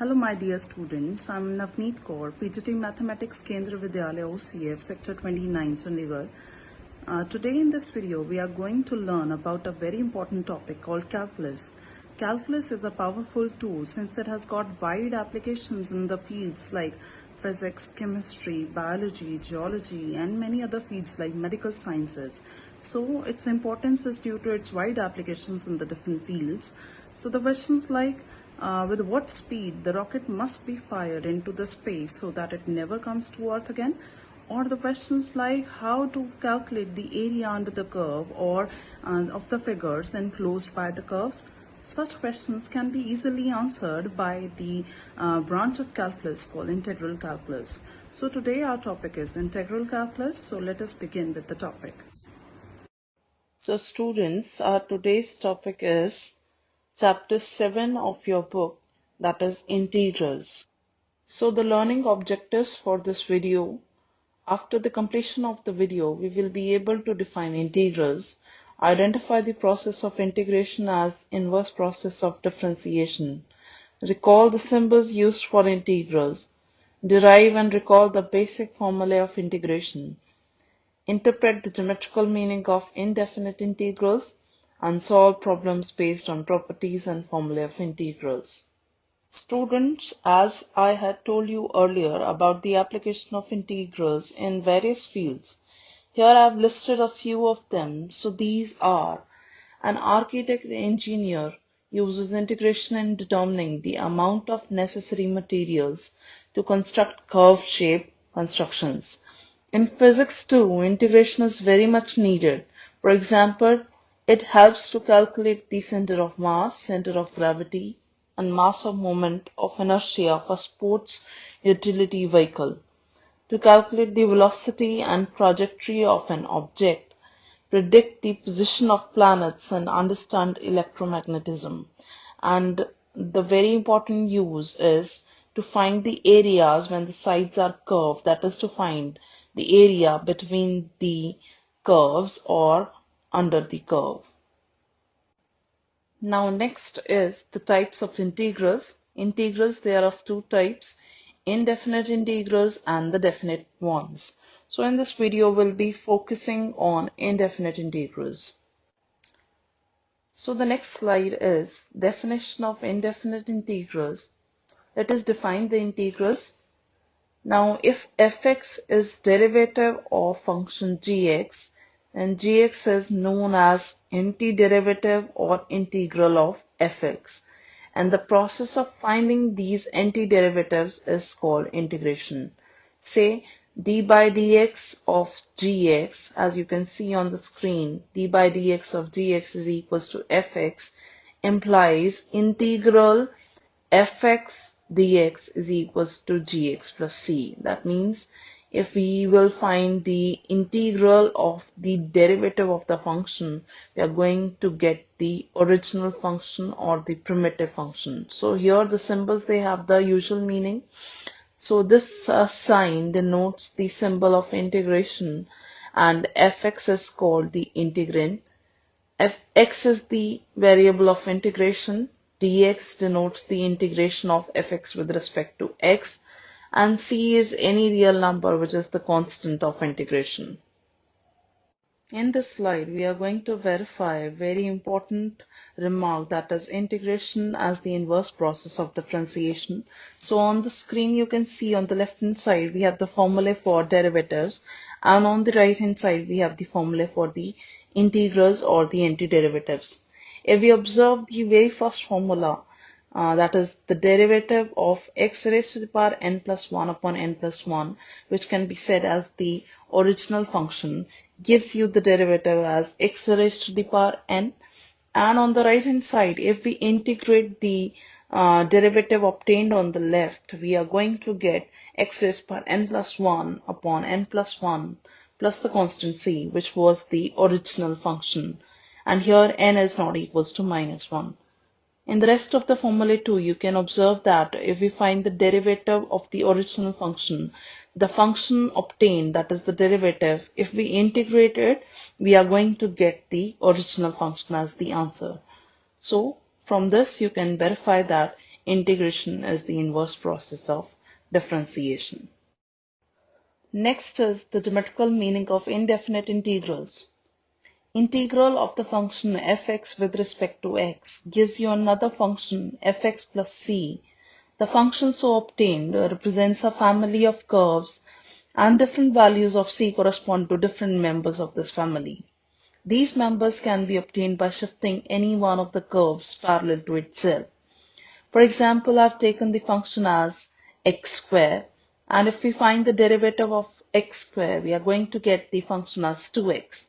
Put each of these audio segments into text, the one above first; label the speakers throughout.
Speaker 1: Hello my dear students, I'm Navneet Kaur, PGT Mathematics Kendra Vidyalaya OCF Sector 29 Chandigarh. Today in this video we are going to learn about a very important topic called calculus. Calculus is a powerful tool since it has got wide applications in the fields like physics, chemistry, biology, geology and many other fields like medical sciences. So its importance is due to its wide applications in the different fields. So the questions like with what speed the rocket must be fired into the space so that it never comes to Earth again, or the questions like how to calculate the area under the curve or of the figures enclosed by the curves. Such questions can be easily answered by the branch of calculus called integral calculus. So today our topic is integral calculus. So let us begin with the topic.
Speaker 2: So students, our today's topic is Chapter 7 of your book, that is integrals. So the learning objectives for this video: after the completion of the video, we will be able to define integrals, identify the process of integration as inverse process of differentiation, recall the symbols used for integrals, derive and recall the basic formulae of integration, interpret the geometrical meaning of indefinite integrals, and solve problems based on properties and formulae of integrals. Students, as I had told you earlier about the application of integrals in various fields, here I have listed a few of them. So these are: an architect engineer uses integration in determining the amount of necessary materials to construct curve-shaped constructions. In physics too, integration is very much needed. For example, it helps to calculate the center of mass, center of gravity, and mass of moment of inertia of a sports utility vehicle, to calculate the velocity and trajectory of an object, predict the position of planets, and understand electromagnetism. And the very important use is to find the areas when the sides are curved, that is to find the area between the curves or under the curve. Now next is the types of integrals. Integrals, they are of two types: indefinite integrals and the definite ones. So in this video we'll be focusing on indefinite integrals. So the next slide is definition of indefinite integrals. Let us define the integrals. Now if fx is derivative of function gx, and gx is known as antiderivative or integral of fx, and the process of finding these antiderivatives is called integration. Say d by dx of gx, as you can see on the screen, d by dx of gx is equals to fx, implies integral fx dx is equals to gx plus c. That means if we will find the integral of the derivative of the function, we are going to get the original function or the primitive function. So here the symbols, they have the usual meaning. So this sign denotes the symbol of integration, and fx is called the integrand. Fx is the variable of integration. Dx denotes the integration of fx with respect to x, and c is any real number which is the constant of integration. In this slide, we are going to verify a very important remark, that is integration as the inverse process of differentiation. So on the screen, you can see on the left hand side, we have the formula for derivatives, and on the right hand side, we have the formula for the integrals or the antiderivatives. If we observe the very first formula, that is the derivative of x raised to the power n plus 1 upon n plus 1, which can be said as the original function, gives you the derivative as x raised to the power n. And on the right hand side, if we integrate the derivative obtained on the left, we are going to get x raised to the power n plus 1 upon n plus 1 plus the constant c, which was the original function. And here n is not equals to minus 1. In the rest of the formula too, you can observe that if we find the derivative of the original function, the function obtained, that is the derivative, if we integrate it, we are going to get the original function as the answer. So from this you can verify that integration is the inverse process of differentiation. Next is the geometrical meaning of indefinite integrals. Integral of the function fx with respect to x gives you another function fx plus c. The function so obtained represents a family of curves, and different values of c correspond to different members of this family. These members can be obtained by shifting any one of the curves parallel to itself. For example, I've taken the function as x square, and if we find the derivative of x square, we are going to get the function as 2x.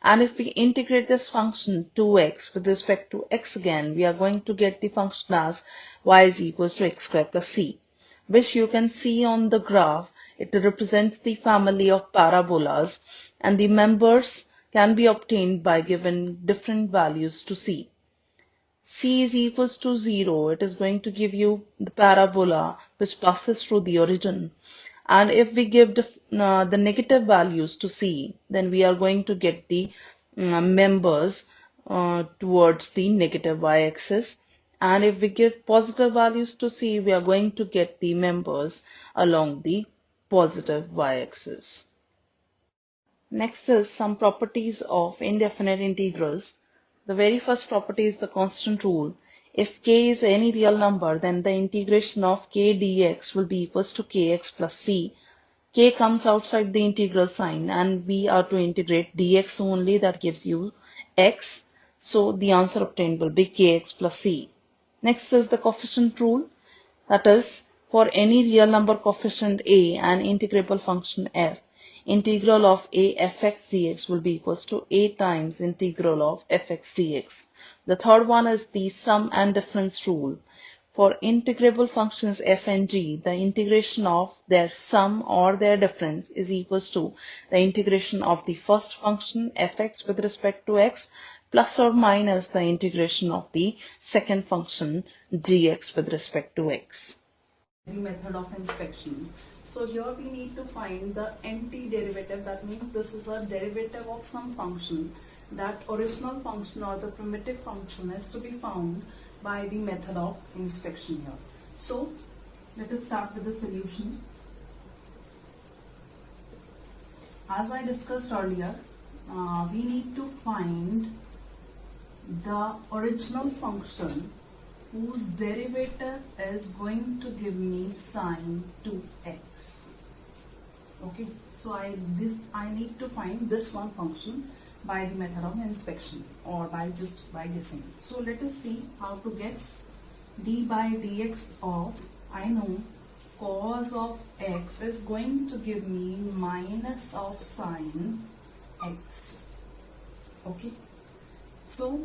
Speaker 2: And if we integrate this function 2x with respect to x again, we are going to get the function as y is equals to x square plus c, which you can see on the graph. It represents the family of parabolas, and the members can be obtained by giving different values to c. C is equals to 0. It is going to give you the parabola which passes through the origin. And if we give the negative values to C, then we are going to get the members towards the negative y-axis. And if we give positive values to C, we are going to get the members along the positive y-axis. Next is some properties of indefinite integrals. The very first property is the constant rule. If k is any real number, then the integration of k dx will be equals to kx plus c. K comes outside the integral sign, and we are to integrate dx only. That gives you x. So the answer obtained will be kx plus c. Next is the coefficient rule. That is, for any real number coefficient a and integrable function f, integral of a fx dx will be equals to a times integral of fx dx. The third one is the sum and difference rule. For integrable functions f and g, the integration of their sum or their difference is equals to the integration of the first function fx with respect to x plus or minus the integration of the second function gx with respect to x.
Speaker 1: The method of inspection. So here we need to find the antiderivative. That means this is a derivative of some function. That original function or the primitive function is to be found by the method of inspection here. So let us start with the solution. As I discussed earlier, we need to find the original function whose derivative is going to give me sine 2x. Okay, so I need to find this one function by the method of inspection or by guessing. So let us see how to guess. D by dx of, I know cos of x is going to give me minus of sine x. Okay, so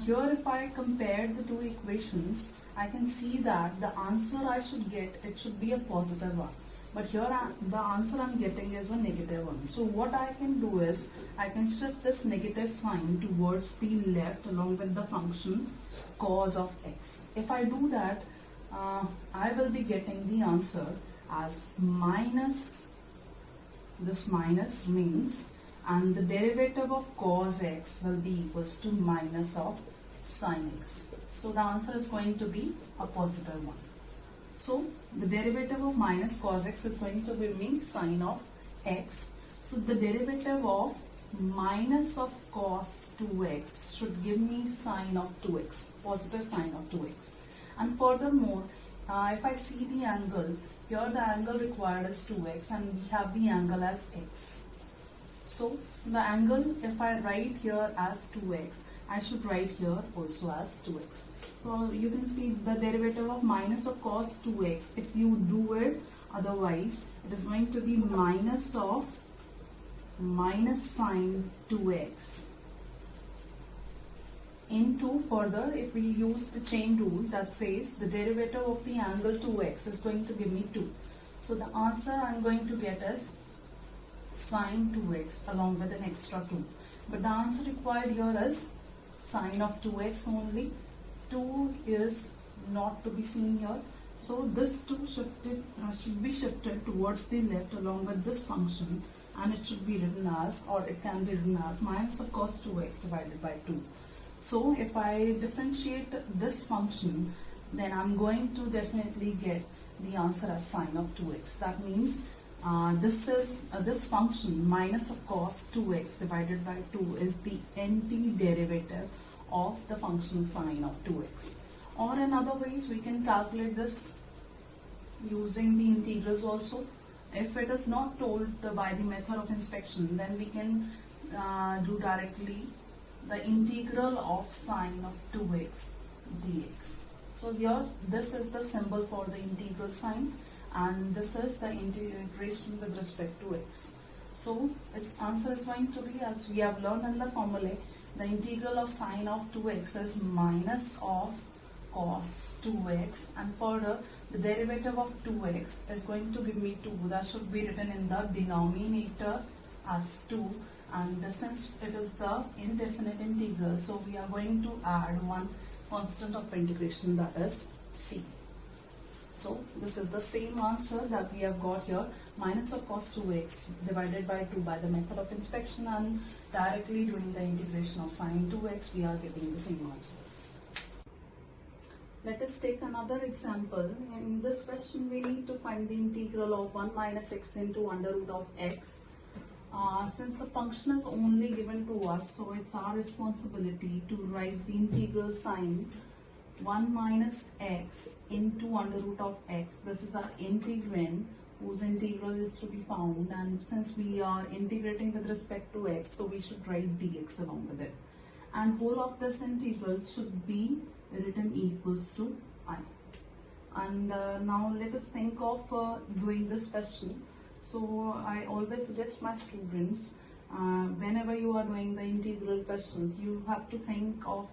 Speaker 1: here if I compare the two equations, I can see that the answer I should get, it should be a positive one. But here the answer I'm getting is a negative one. So what I can do is, I can shift this negative sign towards the left along with the function cos of x. If I do that, I will be getting the answer as minus, this minus means, and the derivative of cos x will be equals to minus of sine x. So the answer is going to be a positive one. So the derivative of minus cos x is going to give me sine of x. So the derivative of minus of cos 2x should give me sine of 2x, positive sine of 2x. And furthermore, if I see the angle, here the angle required is 2x and we have the angle as x. So the angle, if I write here as 2x, I should write here also as 2x. So you can see the derivative of minus of cos 2x. If you do it otherwise, it is going to be minus of minus sine 2x into, further if we use the chain rule that says the derivative of the angle 2x is going to give me 2. So the answer I am going to get is sine 2x along with an extra 2. But the answer required here is sine of 2x only. 2 is not to be seen here. So this 2 should be shifted towards the left along with this function, and it should be written as, or it can be written as, minus of cos 2x divided by 2. So if I differentiate this function, then I'm going to definitely get the answer as sine of 2x. That means this function minus of cos 2x divided by 2 is the antiderivative of the function sine of 2x. Or in other ways, we can calculate this using the integrals also. If it is not told by the method of inspection, then we can do directly the integral of sine of 2x dx. So here this is the symbol for the integral sign, and this is the integration with respect to x. So its answer is going to be, as we have learned in the formulae, the integral of sine of 2x is minus of cos 2x, and further the derivative of 2x is going to give me 2. That should be written in the denominator as 2, and since it is the indefinite integral, so we are going to add one constant of integration, that is c. So this is the same answer that we have got here, minus of cos 2x divided by 2 by the method of inspection, and directly doing the integration of sine 2x, we are getting the same answer. Let us take another example. In this question, we need to find the integral of 1 minus x into under root of x. Since the function is only given to us, so it's our responsibility to write the integral sign 1 minus x into under root of x. This is our integrand whose integral is to be found, and since we are integrating with respect to x, so we should write dx along with it. And whole of this integral should be written equals to I. And now let us think of doing this question. So I always suggest my students, whenever you are doing the integral questions, you have to think of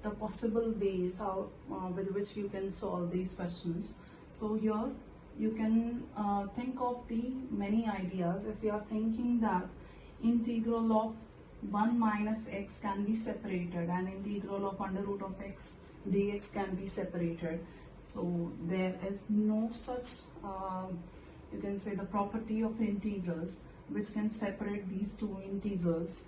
Speaker 1: the possible ways how with which you can solve these questions. So here you can think of the many ideas. If you are thinking that integral of 1 minus x can be separated and integral of under root of x dx can be separated, so there is no such you can say the property of integrals which can separate these two integrals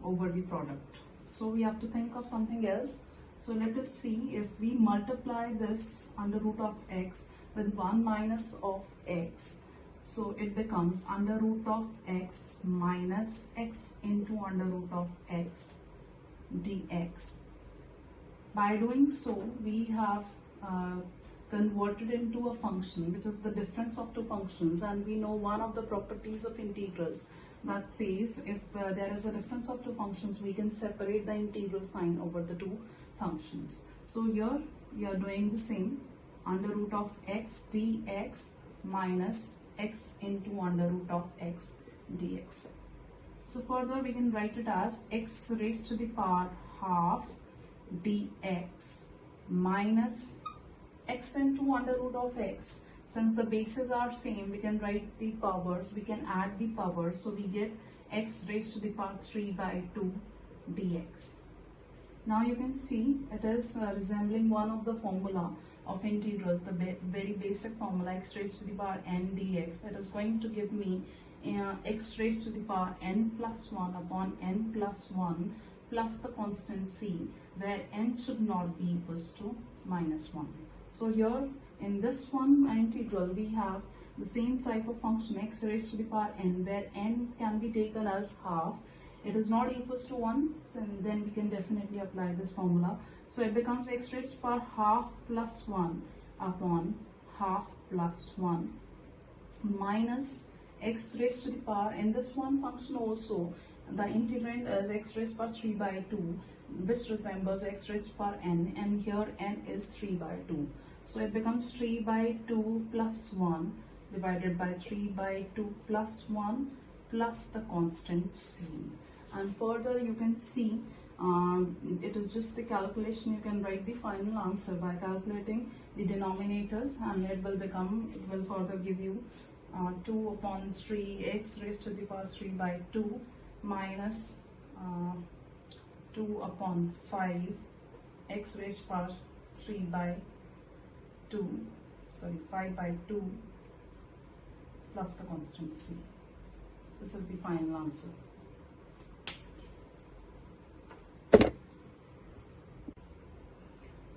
Speaker 1: over the product. So we have to think of something else. So let us see, if we multiply this under root of x with 1 minus of x, so it becomes under root of x minus x into under root of x dx. By doing so, we have converted into a function which is the difference of two functions, and we know one of the properties of integrals that says if there is a difference of two functions, we can separate the integral sign over the two functions. So here we are doing the same, under root of x dx minus x into under root of x dx. So further we can write it as x raised to the power half dx minus x into under root of x. Since the bases are same, we can write the powers, we can add the powers, so we get x raised to the power 3 by 2 dx. Now you can see it is resembling one of the formula of integrals, the very basic formula, x raised to the power n dx. It is going to give me x raised to the power n plus 1 upon n plus 1 plus the constant c, where n should not be equals to minus 1. So here in this one integral, we have the same type of function, x raised to the power n, where n can be taken as half. It is not equals to 1, and then we can definitely apply this formula. So it becomes x raised to the power half plus 1 upon half plus 1 minus x raised to the power, in this one function also the integrand is x raised to the power 3 by 2, which resembles x raised to the power n, and here n is 3 by 2. So it becomes 3 by 2 plus 1 divided by 3 by 2 plus 1 plus the constant c. And further you can see it is just the calculation. You can write the final answer by calculating the denominators, and it will further give you 2 upon 3 x raised to the power 3 by 2 minus 2 upon 5 x raised to the power 3 by 5 by 2 plus the constant c. This is the final answer.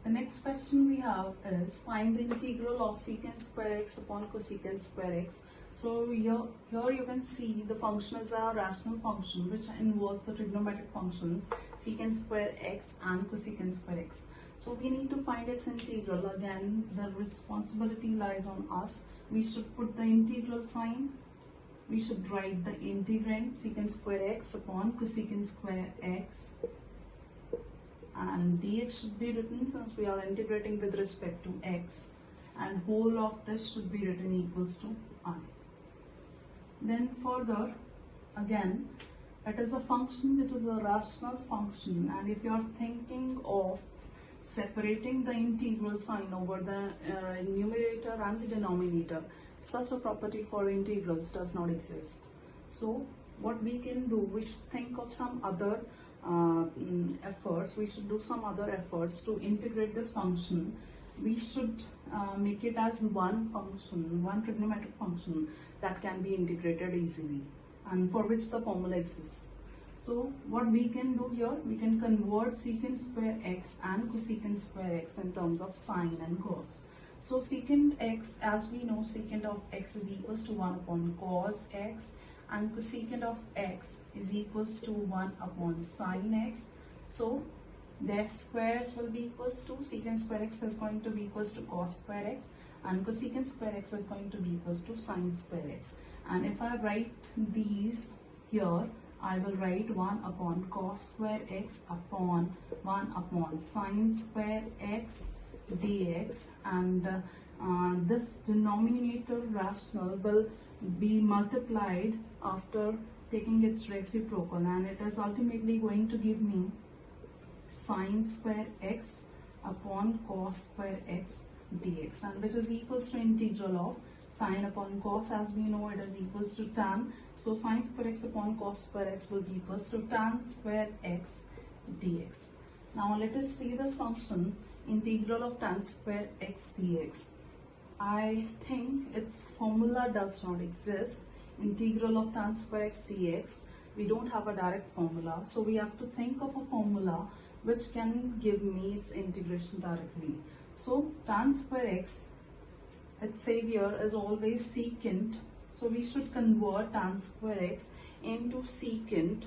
Speaker 1: The next question we have is find the integral of secant square x upon cosecant square x. So here you can see the function is a rational function which involves the trigonometric functions secant square x and cosecant square x. So we need to find its integral. Again, the responsibility lies on us. We should put the integral sign. We should write the integrand secant square x upon cosecant square x. And dx should be written since we are integrating with respect to x, and whole of this should be written equals to I. Then further, again, it is a function which is a rational function, and if you are thinking of separating the integral sign over the numerator and the denominator, such a property for integrals does not exist. So what we can do, we should think of some other efforts. We should do some other efforts to integrate this function. We should make it as one function, one trigonometric function that can be integrated easily and for which the formula exists. So what we can do here, we can convert secant square x and cosecant square x in terms of sine and cos. So secant x, as we know, secant of x is equals to 1 upon cos x, and cosecant of x is equals to 1 upon sine x. So their squares will be equals to, secant square x is going to be equals to cos square x, and cosecant square x is going to be equals to sine square x. And if I write these here, I will write 1 upon cos square x upon 1 upon sine square x dx, and this denominator rational will be multiplied after taking its reciprocal, and it is ultimately going to give me sine square x upon cos square x dx, and which is equals to integral of sine upon cos. As we know, it is equals to tan, so sine square x upon cos square x will be equals to tan square x dx. Now let us see this function integral of tan square x dx. I think its formula does not exist. Integral of tan square x dx, we don't have a direct formula, so we have to think of a formula which can give me its integration directly. So tan square x, its savior is always secant, so we should convert tan square x into secant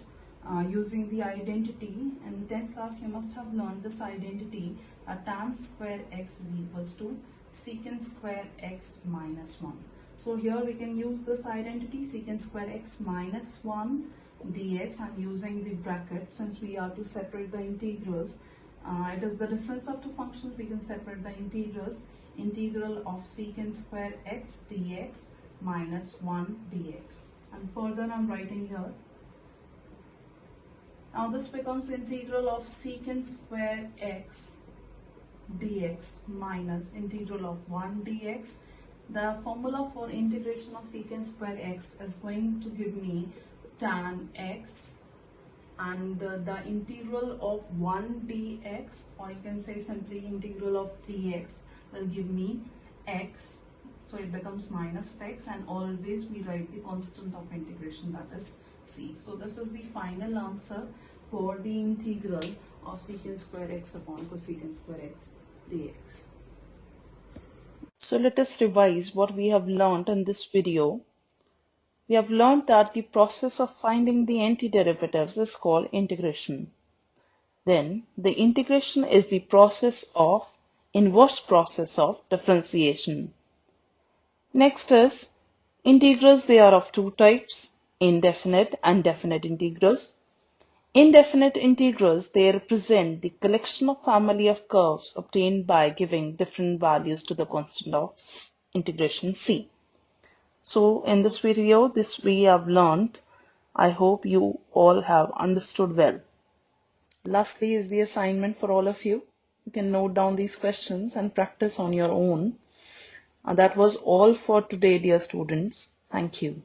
Speaker 1: using the identity. In 10th class you must have learned this identity, that tan square x is equals to secant square x minus 1. So here we can use this identity, secant square x minus 1 dx. I'm using the bracket since we are to separate the integrals. It is the difference of two functions, we can separate the integrals. Integral of secant square x dx minus 1 dx. And further I'm writing here. Now this becomes integral of secant square x dx minus integral of 1 dx. The formula for integration of secant square x is going to give me tan x, and the integral of 1 dx, or you can say simply integral of dx, will give me x, so it becomes minus x, and always we write the constant of integration, that is c. So this is the final answer for the integral of secant square x upon cosecant square x dx.
Speaker 2: So let us revise what we have learned in this video. We have learned that the process of finding the antiderivatives is called integration. Then the integration is the inverse process of differentiation. Next is integrals. They are of two types, indefinite and definite integrals. Indefinite integrals, they represent the collection of family of curves obtained by giving different values to the constant of integration c. So in this video, this we have learned. I hope you all have understood well. Lastly is the assignment for all of you. You can note down these questions and practice on your own. That was all for today, dear students. Thank you.